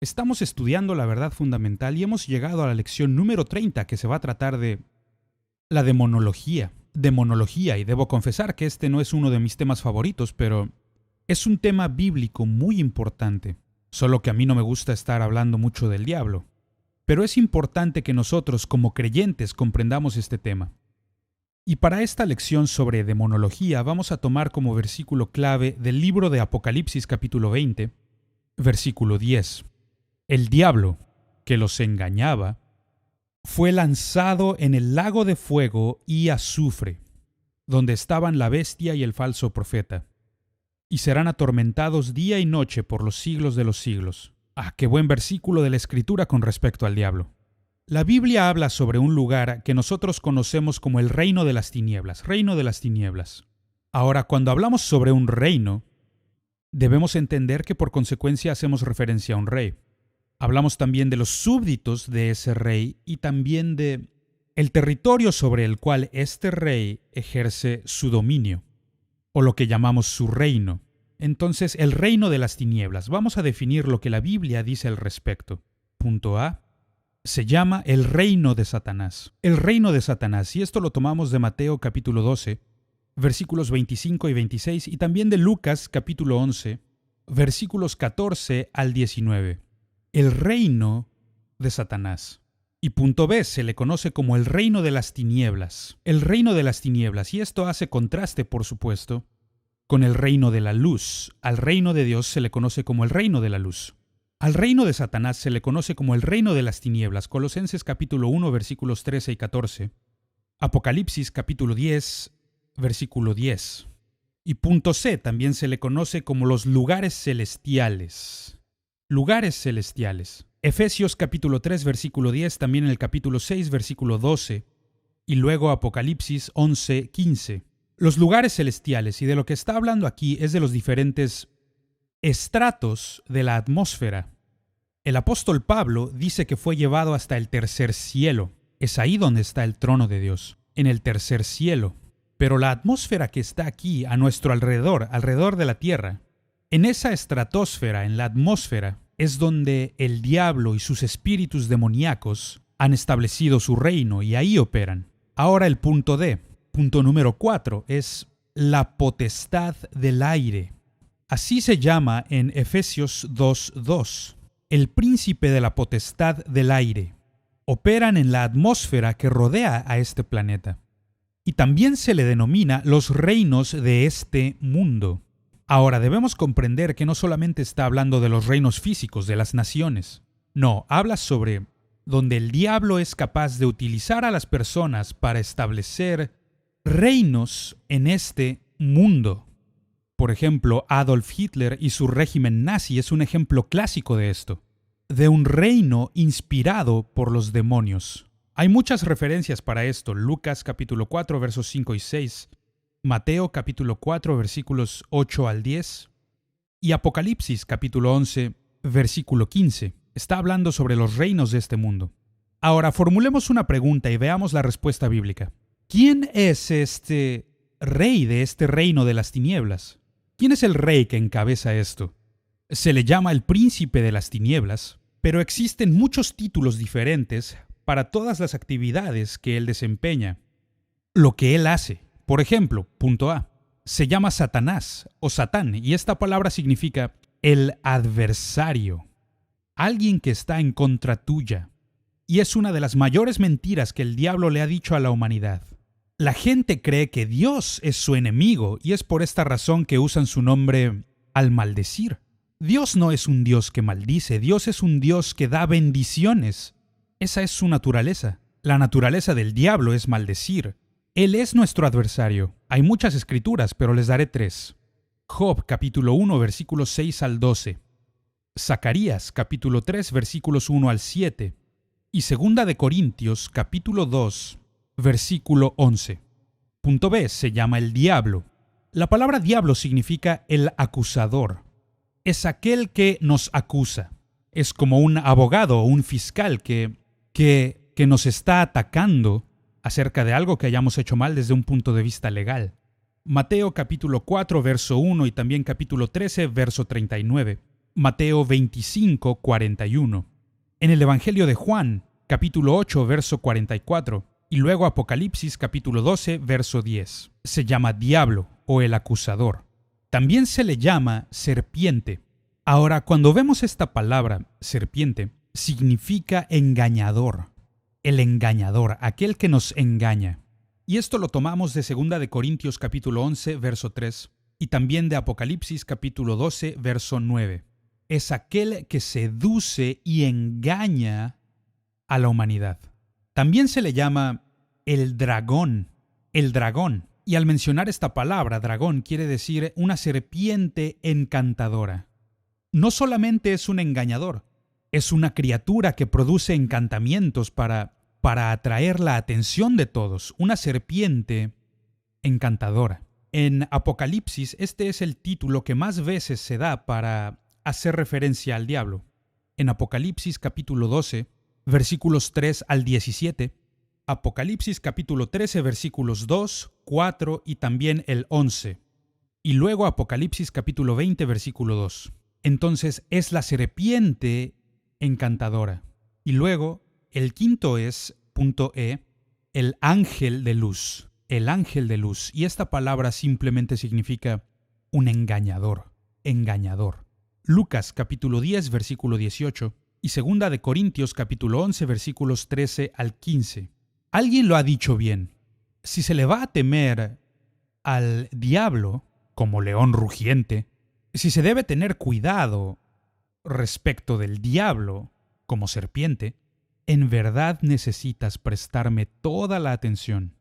Estamos estudiando la verdad fundamental y hemos llegado a la lección número 30, que se va a tratar de la demonología. Y debo confesar que este no es uno de mis temas favoritos, pero es un tema bíblico muy importante. Solo que a mí no me gusta estar hablando mucho del diablo. Pero es importante que nosotros, como creyentes, comprendamos este tema. Y para esta lección sobre demonología vamos a tomar como versículo clave del libro de Apocalipsis capítulo 20, versículo 10. El diablo, que los engañaba, fue lanzado en el lago de fuego y azufre, donde estaban la bestia y el falso profeta, y serán atormentados día y noche por los siglos de los siglos. Ah, qué buen versículo de la Escritura con respecto al diablo. La Biblia habla sobre un lugar que nosotros conocemos como el reino de las tinieblas, reino de las tinieblas. Ahora, cuando hablamos sobre un reino, debemos entender que por consecuencia hacemos referencia a un rey. Hablamos también de los súbditos de ese rey y también de el territorio sobre el cual este rey ejerce su dominio, o lo que llamamos su reino. Entonces, el reino de las tinieblas. Vamos a definir lo que la Biblia dice al respecto. Punto A. Se llama el reino de Satanás. El reino de Satanás, y esto lo tomamos de Mateo capítulo 12, versículos 25 y 26, y también de Lucas capítulo 11, versículos 14 al 19. El reino de Satanás. Y punto B, se le conoce como el reino de las tinieblas. El reino de las tinieblas, y esto hace contraste, por supuesto, con el reino de la luz. Al reino de Dios se le conoce como el reino de la luz. Al reino de Satanás se le conoce como el reino de las tinieblas. Colosenses capítulo 1, versículos 13 y 14. Apocalipsis capítulo 10, versículo 10. Y punto C, también se le conoce como los lugares celestiales. Lugares celestiales. Efesios capítulo 3, versículo 10, también en el capítulo 6, versículo 12, y luego Apocalipsis 11, 15. Los lugares celestiales, y de lo que está hablando aquí es de los diferentes estratos de la atmósfera. El apóstol Pablo dice que fue llevado hasta el tercer cielo. Es ahí donde está el trono de Dios, en el tercer cielo. Pero la atmósfera que está aquí a nuestro alrededor, alrededor de la tierra, en esa estratosfera, en la atmósfera, es donde el diablo y sus espíritus demoníacos han establecido su reino y ahí operan. Ahora el punto D, punto número 4, es la potestad del aire. Así se llama en Efesios 2:2. El príncipe de la potestad del aire. Operan en la atmósfera que rodea a este planeta. Y también se le denomina los reinos de este mundo. Ahora, debemos comprender que no solamente está hablando de los reinos físicos de las naciones. No, habla sobre donde el diablo es capaz de utilizar a las personas para establecer reinos en este mundo. Por ejemplo, Adolf Hitler y su régimen nazi es un ejemplo clásico de esto, de un reino inspirado por los demonios. Hay muchas referencias para esto. Lucas capítulo 4, versos 5 y 6, Mateo capítulo 4, versículos 8 al 10, y Apocalipsis capítulo 11, versículo 15. Está hablando sobre los reinos de este mundo. Ahora, formulemos una pregunta y veamos la respuesta bíblica. ¿Quién es este rey de este reino de las tinieblas? ¿Quién es el rey que encabeza esto? Se le llama el príncipe de las tinieblas, pero existen muchos títulos diferentes para todas las actividades que él desempeña. Lo que él hace. Por ejemplo, punto A, se llama Satanás o Satán, y esta palabra significa el adversario, alguien que está en contra tuya. Y es una de las mayores mentiras que el diablo le ha dicho a la humanidad. La gente cree que Dios es su enemigo y es por esta razón que usan su nombre al maldecir. Dios no es un Dios que maldice, Dios es un Dios que da bendiciones. Esa es su naturaleza. La naturaleza del diablo es maldecir. Él es nuestro adversario. Hay muchas escrituras, pero les daré 3. Job capítulo 1, versículos 6 al 12. Zacarías capítulo 3, versículos 1 al 7. Y segunda de Corintios capítulo 2, versículo 11. Punto B, se llama el diablo. La palabra diablo significa el acusador. Es aquel que nos acusa. Es como un abogado o un fiscal que nos está atacando acerca de algo que hayamos hecho mal desde un punto de vista legal. Mateo capítulo 4, verso 1 y también capítulo 13, verso 39. Mateo 25, 41. En el Evangelio de Juan, capítulo 8, verso 44. Y luego Apocalipsis, capítulo 12, verso 10. Se llama diablo o el acusador. También se le llama serpiente. Ahora, cuando vemos esta palabra, serpiente, significa engañador. El engañador, aquel que nos engaña. Y esto lo tomamos de 2 de Corintios capítulo 11, verso 3, y también de Apocalipsis capítulo 12, verso 9. Es aquel que seduce y engaña a la humanidad. También se le llama el dragón. Y al mencionar esta palabra, dragón, quiere decir una serpiente encantadora. No solamente es un engañador, es una criatura que produce encantamientos para atraer la atención de todos, una serpiente encantadora. En Apocalipsis, este es el título que más veces se da para hacer referencia al diablo. En Apocalipsis capítulo 12, versículos 3 al 17, Apocalipsis capítulo 13, versículos 2, 4 y también el 11. Y luego Apocalipsis capítulo 20, versículo 2. Entonces es la serpiente encantadora. Y luego el quinto es, punto E, el ángel de luz. El ángel de luz. Y esta palabra simplemente significa un engañador. Engañador. Lucas capítulo 10, versículo 18. Y 2 de Corintios capítulo 11, versículos 13 al 15. Alguien lo ha dicho bien. Si se le va a temer al diablo, como león rugiente, si se debe tener cuidado respecto del diablo, como serpiente, en verdad necesitas prestarme toda la atención.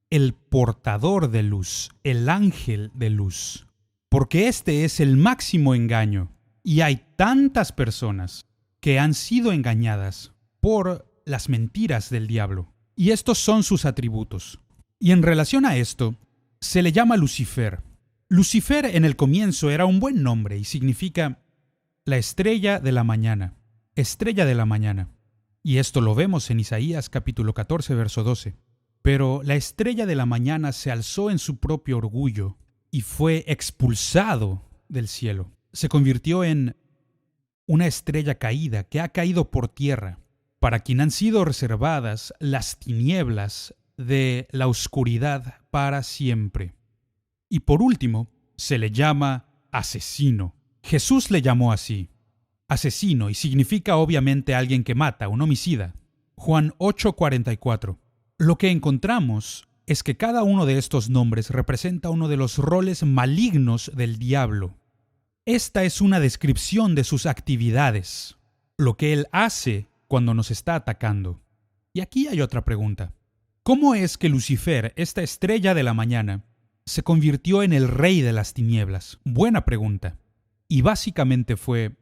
El portador de luz, el ángel de luz. Porque este es el máximo engaño. Y hay tantas personas que han sido engañadas por las mentiras del diablo. Y estos son sus atributos. Y en relación a esto, se le llama Lucifer. Lucifer en el comienzo era un buen nombre y significa la estrella de la mañana. Estrella de la mañana. Y esto lo vemos en Isaías capítulo 14, verso 12. Pero la estrella de la mañana se alzó en su propio orgullo y fue expulsado del cielo. Se convirtió en una estrella caída que ha caído por tierra, para quien han sido reservadas las tinieblas de la oscuridad para siempre. Y por último, se le llama asesino. Jesús le llamó así, asesino, y significa obviamente alguien que mata, un homicida. Juan 8:44. Lo que encontramos es que cada uno de estos nombres representa uno de los roles malignos del diablo. Esta es una descripción de sus actividades, lo que él hace cuando nos está atacando. Y aquí hay otra pregunta. ¿Cómo es que Lucifer, esta estrella de la mañana, se convirtió en el rey de las tinieblas? Buena pregunta. Y básicamente fue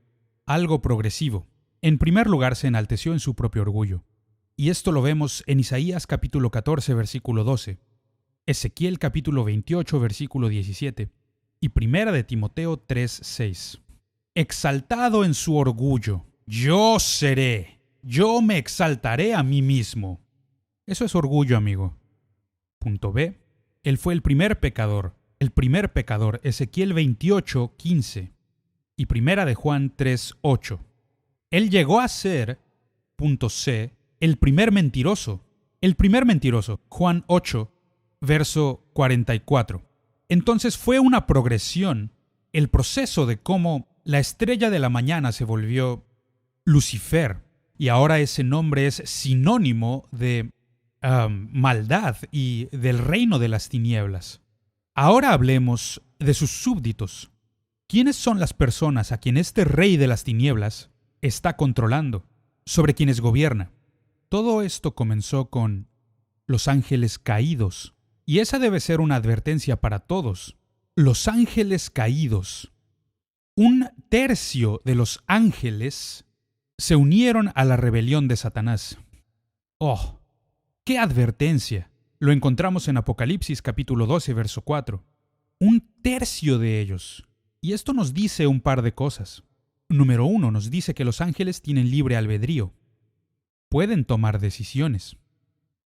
algo progresivo. En primer lugar, se enalteció en su propio orgullo. Y esto lo vemos en Isaías capítulo 14, versículo 12, Ezequiel capítulo 28, versículo 17, y Primera de Timoteo 3, 6. Exaltado en su orgullo, yo seré, yo me exaltaré a mí mismo. Eso es orgullo, amigo. Punto B. Él fue el primer pecador, Ezequiel 28, 15, y Primera de Juan 3, 8. Él llegó a ser, punto C, el primer mentiroso, Juan 8, verso 44. Entonces fue una progresión, el proceso de cómo la estrella de la mañana se volvió Lucifer, y ahora ese nombre es sinónimo de maldad y del reino de las tinieblas. Ahora hablemos de sus súbditos. ¿Quiénes son las personas a quien este rey de las tinieblas está controlando, sobre quienes gobierna? Todo esto comenzó con los ángeles caídos, y esa debe ser una advertencia para todos. Los ángeles caídos. 1/3 de los ángeles se unieron a la rebelión de Satanás. ¡Oh! ¡Qué advertencia! Lo encontramos en Apocalipsis capítulo 12, verso 4. 1/3 de ellos. Y esto nos dice un par de cosas. Número 1, nos dice que los ángeles tienen libre albedrío. Pueden tomar decisiones.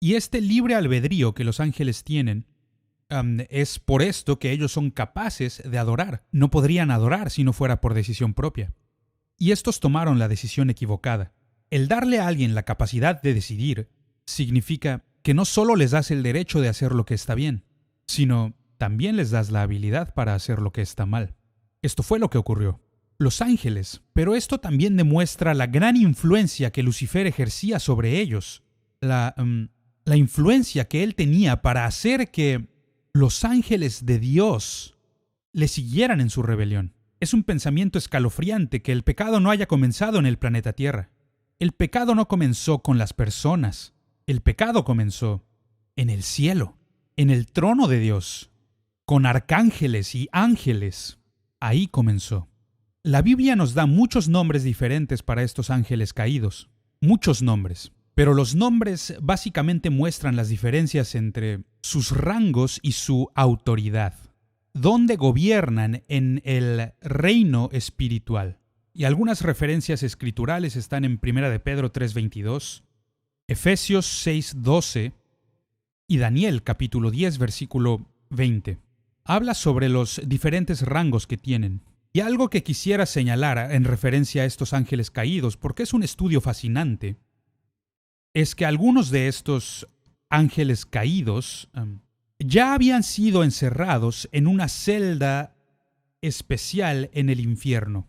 Y este libre albedrío que los ángeles tienen es por esto que ellos son capaces de adorar. No podrían adorar si no fuera por decisión propia. y estos tomaron la decisión equivocada. El darle a alguien la capacidad de decidir significa que no solo les das el derecho de hacer lo que está bien, sino también les das la habilidad para hacer lo que está mal. Esto fue lo que ocurrió. Los ángeles, pero esto también demuestra la gran influencia que Lucifer ejercía sobre ellos, la influencia que él tenía para hacer que los ángeles de Dios le siguieran en su rebelión. Es un pensamiento escalofriante que el pecado no haya comenzado en el planeta Tierra. El pecado no comenzó con las personas. El pecado comenzó en el cielo, en el trono de Dios, con arcángeles y ángeles. Ahí comenzó. La Biblia nos da muchos nombres diferentes para estos ángeles caídos. Muchos nombres. Pero los nombres básicamente muestran las diferencias entre sus rangos y su autoridad. Dónde gobiernan en el reino espiritual. Y algunas referencias escriturales están en 1 de Pedro 3:22, Efesios 6:12 y Daniel capítulo 10 versículo 20. Habla sobre los diferentes rangos que tienen. Y algo que quisiera señalar en referencia a estos ángeles caídos, porque es un estudio fascinante, es que algunos de estos ángeles caídos ya habían sido encerrados en una celda especial en el infierno.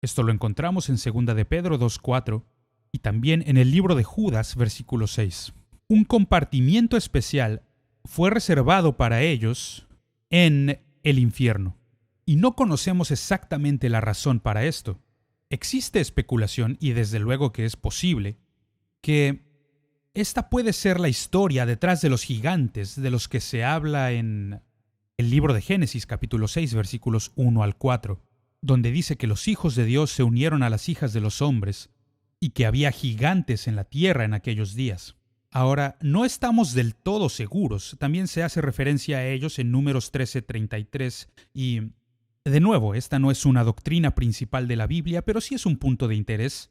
Esto lo encontramos en 2 de Pedro 2:4 y también en el libro de Judas, versículo 6. Un compartimiento especial fue reservado para ellos en el infierno. Y no conocemos exactamente la razón para esto. Existe especulación, y desde luego que es posible, que esta puede ser la historia detrás de los gigantes de los que se habla en el libro de Génesis, capítulo 6, versículos 1 al 4, donde dice que los hijos de Dios se unieron a las hijas de los hombres y que había gigantes en la tierra en aquellos días. Ahora, no estamos del todo seguros. También se hace referencia a ellos en Números 13:33 y, de nuevo, esta no es una doctrina principal de la Biblia, pero sí es un punto de interés.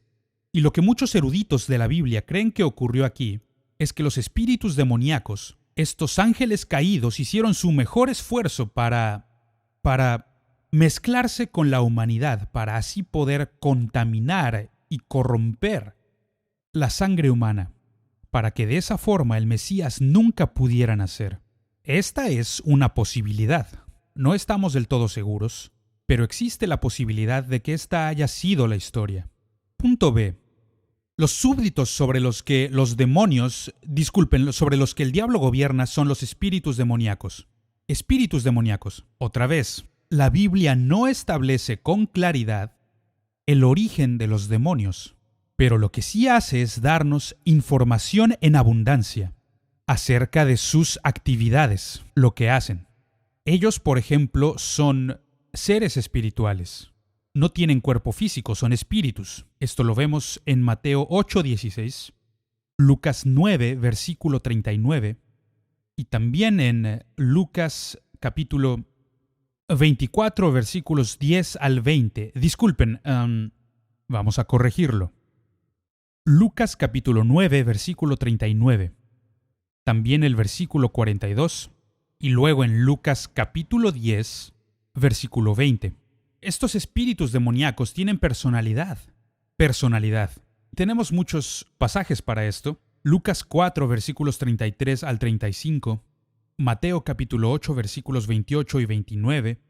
Y lo que muchos eruditos de la Biblia creen que ocurrió aquí es que los espíritus demoníacos, estos ángeles caídos, hicieron su mejor esfuerzo para mezclarse con la humanidad, para así poder contaminar y corromper la sangre humana, para que de esa forma el Mesías nunca pudiera nacer. Esta es una posibilidad. No estamos del todo seguros, pero existe la posibilidad de que esta haya sido la historia. Punto B. Los súbditos sobre los que sobre los que el diablo gobierna son los espíritus demoníacos. Espíritus demoníacos. Otra vez, la Biblia no establece con claridad el origen de los demonios, pero lo que sí hace es darnos información en abundancia acerca de sus actividades, lo que hacen. Ellos, por ejemplo, son seres espirituales. No tienen cuerpo físico, son espíritus. Esto lo vemos en Mateo 8:16, Lucas 9, versículo 39, y también en Lucas capítulo 24, versículos 10 al 20. Disculpen, vamos a corregirlo. Lucas capítulo 9, versículo 39. También el versículo 42. Y luego en Lucas capítulo 10, versículo 20. Estos espíritus demoníacos tienen personalidad. Tenemos muchos pasajes para esto. Lucas 4, versículos 33 al 35. Mateo capítulo 8, versículos 28 y 29.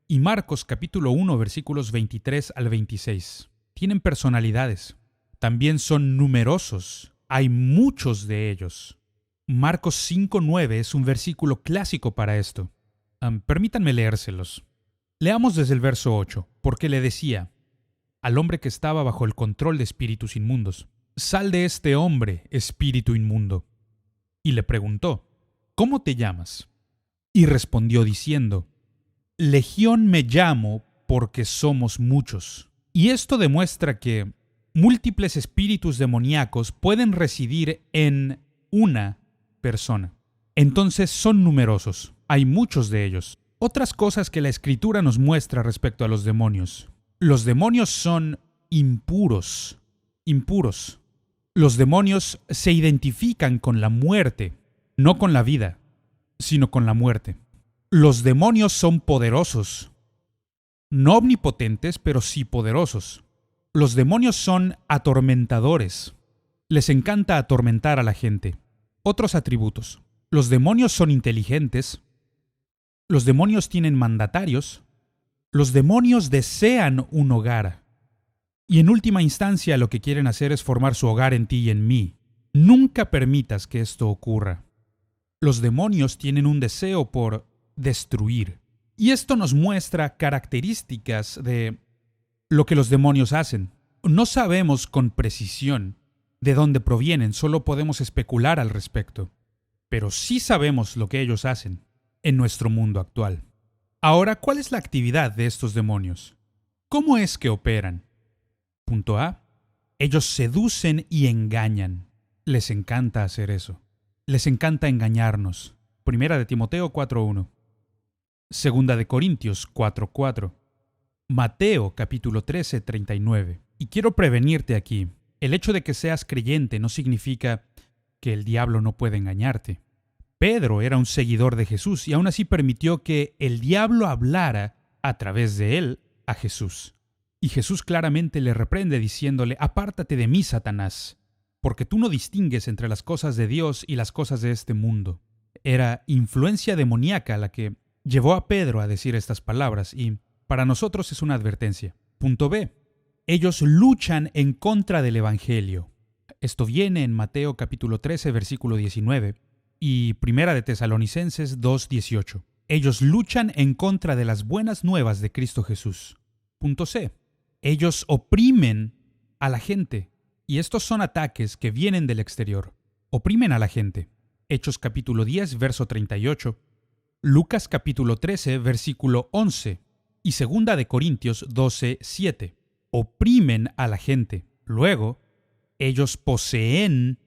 Y Marcos capítulo 1, versículos 23 al 26. Tienen personalidades. También son numerosos. Hay muchos de ellos. Marcos 5:9 es un versículo clásico para esto. Permítanme leérselos. Leamos desde el verso 8, porque le decía al hombre que estaba bajo el control de espíritus inmundos: «Sal de este hombre, espíritu inmundo». Y le preguntó: «¿Cómo te llamas?». Y respondió diciendo: «Legión me llamo porque somos muchos». Y esto demuestra que múltiples espíritus demoníacos pueden residir en una persona. Entonces son numerosos. Hay muchos de ellos. Otras cosas que la Escritura nos muestra respecto a los demonios. Los demonios son impuros. Los demonios se identifican con la muerte, no con la vida, sino con la muerte. Los demonios son poderosos. No omnipotentes, pero sí poderosos. Los demonios son atormentadores. Les encanta atormentar a la gente. Otros atributos. Los demonios son inteligentes. Los demonios tienen mandatarios. Los demonios desean un hogar. Y en última instancia lo que quieren hacer es formar su hogar en ti y en mí. Nunca permitas que esto ocurra. Los demonios tienen un deseo por destruir. Y esto nos muestra características de lo que los demonios hacen. No sabemos con precisión de dónde provienen, solo podemos especular al respecto. Pero sí sabemos lo que ellos hacen en nuestro mundo actual. Ahora, ¿cuál es la actividad de estos demonios? ¿Cómo es que operan? Punto A. Ellos seducen y engañan. Les encanta hacer eso. Les encanta engañarnos. Primera de Timoteo 4:1. Segunda de Corintios 4:4. Mateo capítulo 13:39. Y quiero prevenirte aquí. El hecho de que seas creyente no significa que el diablo no puede engañarte. Pedro era un seguidor de Jesús y aún así permitió que el diablo hablara a través de él a Jesús. Y Jesús claramente le reprende diciéndole: apártate de mí, Satanás, porque tú no distingues entre las cosas de Dios y las cosas de este mundo. Era influencia demoníaca la que llevó a Pedro a decir estas palabras y para nosotros es una advertencia. Punto B. Ellos luchan en contra del Evangelio. Esto viene en Mateo capítulo 13, versículo 19 y Primera de Tesalonicenses 2:18. Ellos luchan en contra de las buenas nuevas de Cristo Jesús. Punto C. Ellos oprimen a la gente. Y estos son ataques que vienen del exterior. Oprimen a la gente. Hechos capítulo 10, verso 38. Lucas capítulo 13, versículo 11. Y Segunda de Corintios 12, 7. Oprimen a la gente. Luego, ellos poseen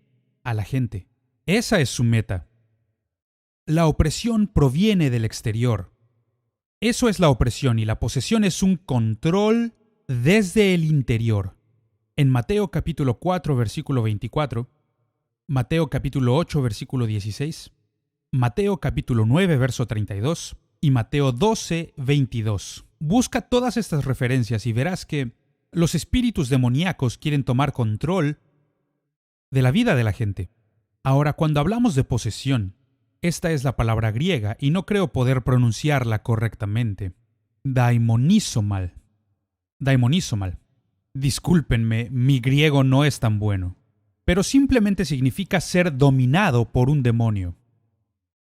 a la gente. Esa es su meta. La opresión proviene del exterior. Eso es la opresión y la posesión es un control desde el interior. En Mateo capítulo 4, versículo 24, Mateo capítulo 8, versículo 16, Mateo capítulo 9, verso 32 y Mateo 12, 22. Busca todas estas referencias y verás que los espíritus demoníacos quieren tomar control de la vida de la gente. Ahora, cuando hablamos de posesión, esta es la palabra griega y no creo poder pronunciarla correctamente. Daimonizomal. Discúlpenme, mi griego no es tan bueno. Pero simplemente significa ser dominado por un demonio.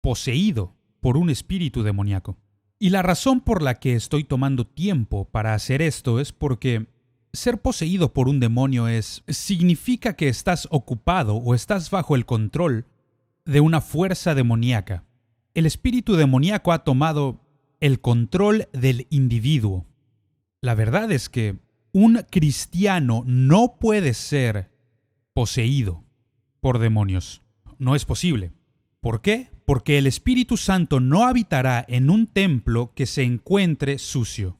Poseído por un espíritu demoníaco. Y la razón por la que estoy tomando tiempo para hacer esto es porque ser poseído por un demonio significa que estás ocupado o estás bajo el control de una fuerza demoníaca. El espíritu demoníaco ha tomado el control del individuo. La verdad es que un cristiano no puede ser poseído por demonios. No es posible. ¿Por qué? Porque el Espíritu Santo no habitará en un templo que se encuentre sucio.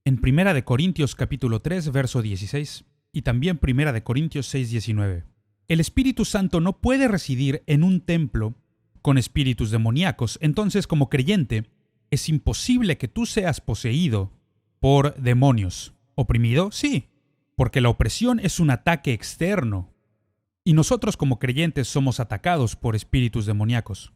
En 1 de Corintios capítulo 3, verso 16 y también 1 de Corintios 6, 19. El Espíritu Santo no puede residir en un templo con espíritus demoníacos. Entonces, como creyente, es imposible que tú seas poseído por demonios. ¿Oprimido? Sí, porque la opresión es un ataque externo. Y nosotros como creyentes somos atacados por espíritus demoníacos.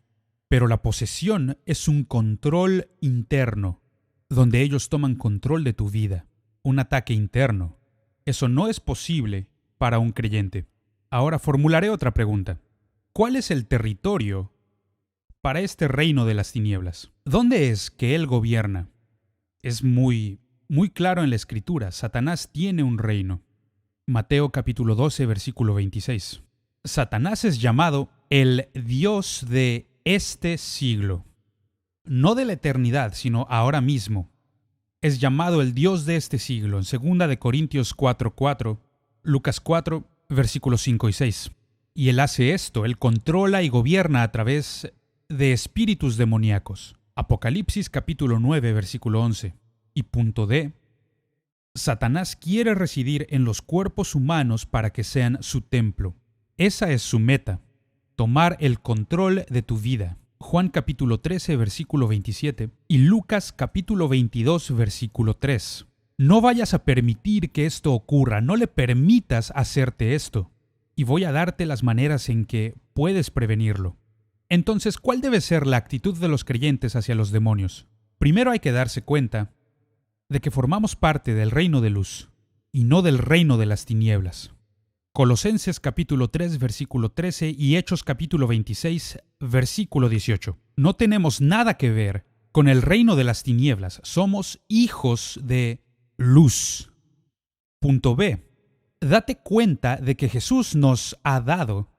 Pero la posesión es un control interno, donde ellos toman control de tu vida. Un ataque interno. Eso no es posible para un creyente. Ahora formularé otra pregunta. ¿Cuál es el territorio para este reino de las tinieblas? ¿Dónde es que él gobierna? Es muy claro en la Escritura. Satanás tiene un reino. Mateo capítulo 12, versículo 26. Satanás es llamado el Dios de este siglo. No de la eternidad, sino ahora mismo. Es llamado el Dios de este siglo. En 2 de Corintios 4:4, Lucas 4, versículos 5 y 6. Y él hace esto, él controla y gobierna a través de espíritus demoníacos. Apocalipsis capítulo 9, versículo 11. Y punto D. Satanás quiere residir en los cuerpos humanos para que sean su templo. Esa es su meta, tomar el control de tu vida. Juan capítulo 13, versículo 27 y Lucas capítulo 22, versículo 3. no vayas a permitir que esto ocurra, no le permitas hacerte esto. Y voy a darte las maneras en que puedes prevenirlo. Entonces, ¿cuál debe ser la actitud de los creyentes hacia los demonios? Primero hay que darse cuenta de que formamos parte del reino de luz y no del reino de las tinieblas. Colosenses capítulo 3, versículo 13 y Hechos capítulo 26, versículo 18. No tenemos nada que ver con el reino de las tinieblas. Somos hijos de luz. Punto B. Date cuenta de que Jesús nos ha dado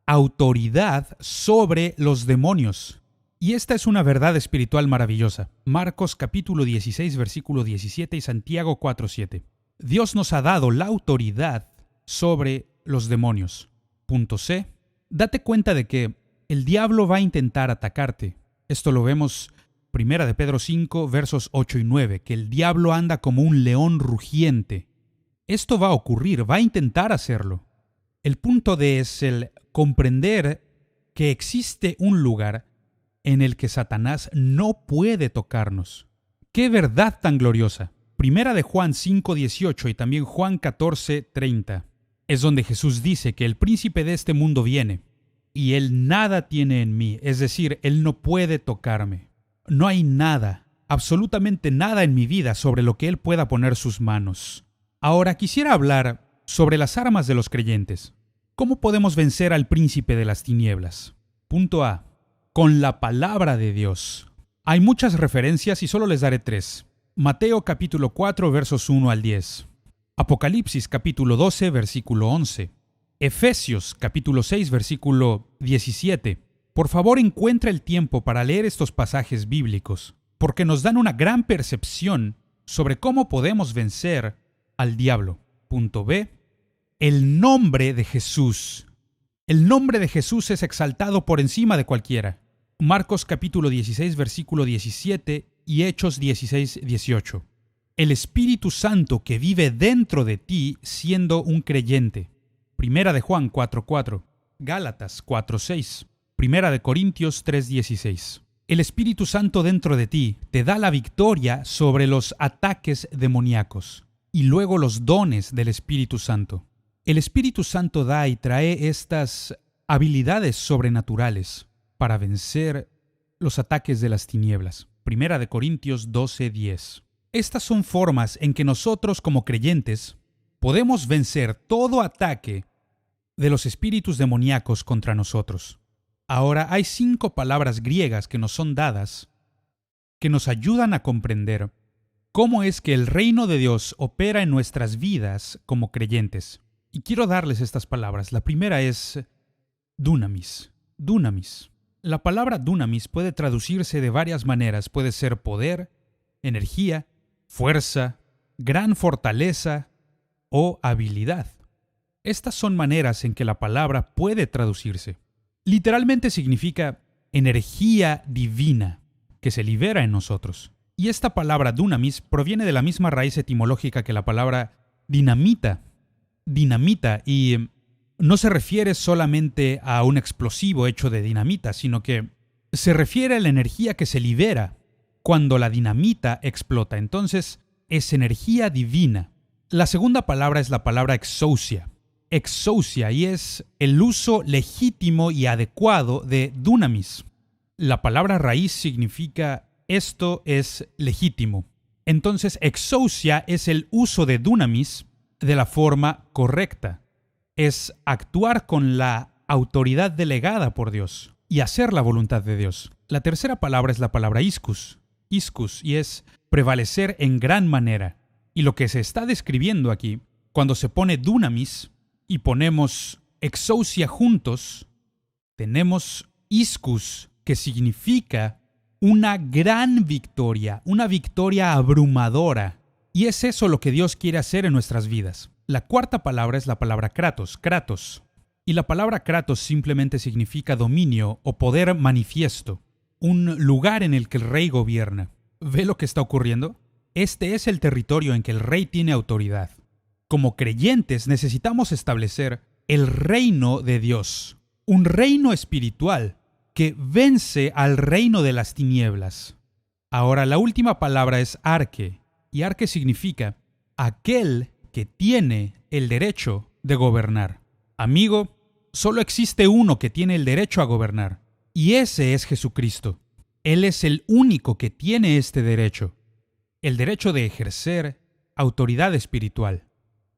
autoridad sobre los demonios. Y esta es una verdad espiritual maravillosa. Marcos capítulo 16, versículo 17 y Santiago 4, 7. Dios nos ha dado la autoridad sobre los demonios. Punto C. Date cuenta de que el diablo va a intentar atacarte. Esto lo vemos 1 de Pedro 5, versos 8 y 9, que el diablo anda como un león rugiente. Esto va a ocurrir, va a intentar hacerlo. El punto D es el comprender que existe un lugar en el que Satanás no puede tocarnos. ¡Qué verdad tan gloriosa! 1 de Juan 5:18 y también Juan 14:30 es donde Jesús dice que el príncipe de este mundo viene y él nada tiene en mí, es decir, él no puede tocarme. No hay nada, absolutamente nada en mi vida sobre lo que él pueda poner sus manos. Ahora quisiera hablar sobre las armas de los creyentes. ¿Cómo podemos vencer al príncipe de las tinieblas? Punto A. Con la palabra de Dios. Hay muchas referencias y solo les daré 3. Mateo capítulo 4 versos 1 al 10. Apocalipsis capítulo 12 versículo 11. Efesios capítulo 6 versículo 17. Por favor encuentra el tiempo para leer estos pasajes bíblicos, porque nos dan una gran percepción sobre cómo podemos vencer al diablo. Punto B. El nombre de Jesús. El nombre de Jesús es exaltado por encima de cualquiera. Marcos capítulo 16 versículo 17 y Hechos 16, 18. El Espíritu Santo que vive dentro de ti siendo un creyente. 1 de Juan 4:4. Gálatas 4:6. 1 de Corintios 3:16. El Espíritu Santo dentro de ti te da la victoria sobre los ataques demoníacos. Y luego los dones del Espíritu Santo. El Espíritu Santo da y trae estas habilidades sobrenaturales para vencer los ataques de las tinieblas. 1 de Corintios 12:10. Estas son formas en que nosotros como creyentes podemos vencer todo ataque de los espíritus demoníacos contra nosotros. Ahora hay 5 palabras griegas que nos son dadas que nos ayudan a comprender cómo es que el reino de Dios opera en nuestras vidas como creyentes. Y quiero darles estas palabras. La primera es dunamis. Dunamis. La palabra dunamis puede traducirse de varias maneras. Puede ser poder, energía, fuerza, gran fortaleza o habilidad. Estas son maneras en que la palabra puede traducirse. Literalmente significa energía divina que se libera en nosotros. Y esta palabra dunamis proviene de la misma raíz etimológica que la palabra dinamita. Dinamita, y no se refiere solamente a un explosivo hecho de dinamita, sino que se refiere a la energía que se libera cuando la dinamita explota. Entonces, es energía divina. La segunda palabra es la palabra exousia. Exousia, y es el uso legítimo y adecuado de dunamis. La palabra raíz significa esto es legítimo. Entonces, exousia es el uso de dunamis de la forma correcta. Es actuar con la autoridad delegada por Dios y hacer la voluntad de Dios. La tercera palabra es la palabra iscus. Iscus, y es prevalecer en gran manera. Y lo que se está describiendo aquí, cuando se pone dunamis y ponemos exousia juntos, tenemos iscus, que significa una gran victoria, una victoria abrumadora. Y es eso lo que Dios quiere hacer en nuestras vidas. La cuarta palabra es la palabra kratos, kratos. Y la palabra kratos simplemente significa dominio o poder manifiesto. Un lugar en el que el rey gobierna. ¿Ve lo que está ocurriendo? Este es el territorio en que el rey tiene autoridad. Como creyentes necesitamos establecer el reino de Dios. Un reino espiritual que vence al reino de las tinieblas. Ahora, la última palabra es arque. Y arque significa aquel que tiene el derecho de gobernar. Amigo, solo existe uno que tiene el derecho a gobernar, y ese es Jesucristo. Él es el único que tiene este derecho, el derecho de ejercer autoridad espiritual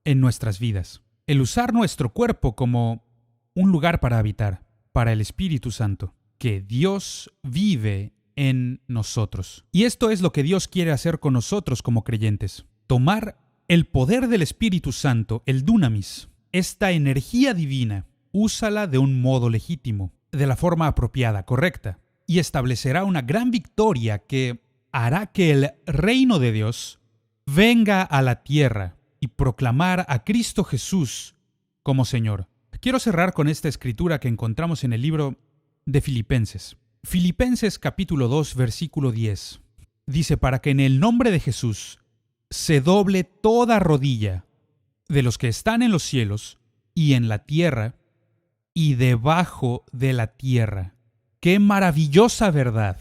en nuestras vidas, el usar nuestro cuerpo como un lugar para habitar, para el Espíritu Santo, que Dios vive en nosotros. Y esto es lo que Dios quiere hacer con nosotros como creyentes, tomar el poder del Espíritu Santo, el dunamis, esta energía divina, úsala de un modo legítimo, de la forma apropiada, correcta, y establecerá una gran victoria que hará que el reino de Dios venga a la tierra y proclamar a Cristo Jesús como Señor. Quiero cerrar con esta escritura que encontramos en el libro de Filipenses. Filipenses capítulo 2, versículo 10. Dice, para que en el nombre de Jesús se doble toda rodilla de los que están en los cielos y en la tierra y debajo de la tierra. ¡Qué maravillosa verdad!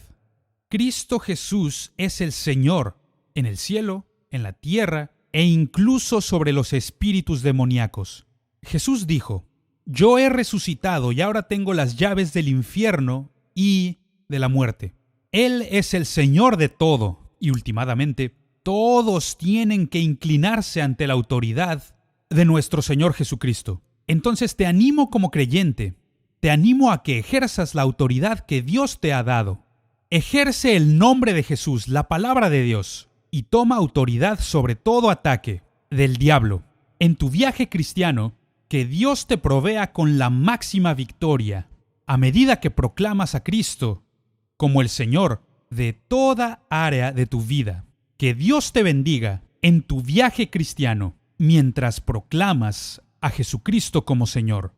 Cristo Jesús es el Señor en el cielo, en la tierra e incluso sobre los espíritus demoníacos. Jesús dijo, yo he resucitado y ahora tengo las llaves del infierno y de la muerte. Él es el Señor de todo y últimamente todos tienen que inclinarse ante la autoridad de nuestro Señor Jesucristo. Entonces te animo como creyente, te animo a que ejerzas la autoridad que Dios te ha dado. Ejerce el nombre de Jesús, la palabra de Dios, y toma autoridad sobre todo ataque del diablo. En tu viaje cristiano, que Dios te provea con la máxima victoria a medida que proclamas a Cristo como el Señor de toda área de tu vida. Que Dios te bendiga en tu viaje cristiano mientras proclamas a Jesucristo como Señor.